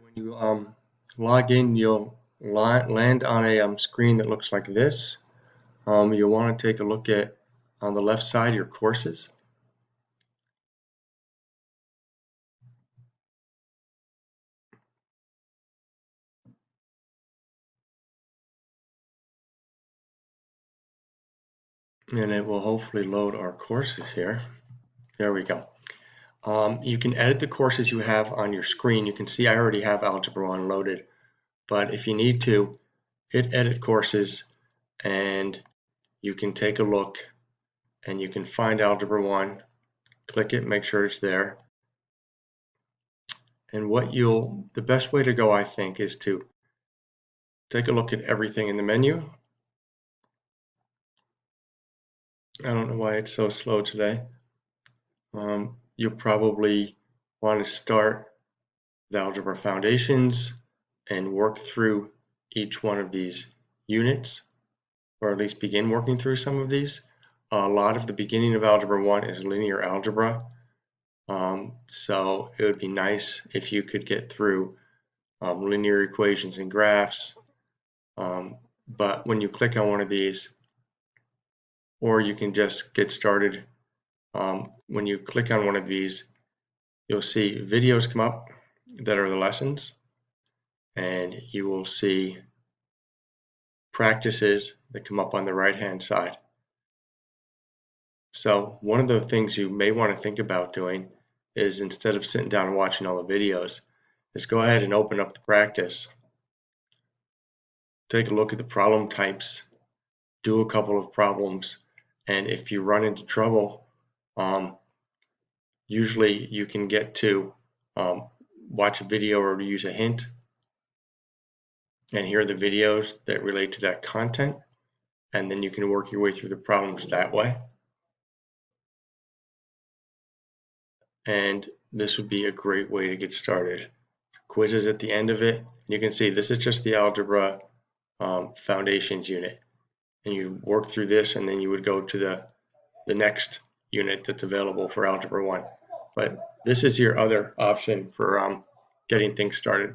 When you log in, you'll land on a screen that looks like this. You'll want to take a look at, on the left side, your courses. And it will hopefully load our courses here. There we go. You can edit the courses you have on your screen. You can see I already have Algebra 1 loaded, but if you need to, hit Edit Courses and you can take a look and you can find Algebra 1, click it, make sure it's there. And the best way to go, I think, is to take a look at everything in the menu. I don't know why it's so slow today. You'll probably want to start the Algebra Foundations and work through each one of these units, or at least begin working through some of these. A lot of the beginning of Algebra 1 is linear algebra, so it would be nice if you could get through linear equations and graphs, but when you click on one of these, or you can just get started, when you click on one of these, you'll see videos come up that are the lessons, and you will see practices that come up on the right hand side. So one of the things you may want to think about doing is, instead of sitting down and watching all the videos, is go ahead and open up the practice, take a look at the problem types, do a couple of problems, and if you run into trouble, usually you can get to watch a video or use a hint and hear the videos that relate to that content, and then you can work your way through the problems that way. And this would be a great way to get started. Quizzes at the end of it. You can see this is just the Algebra Foundations unit, and you work through this, and then you would go to the next unit that's available for Algebra 1. But this is your other option for getting things started.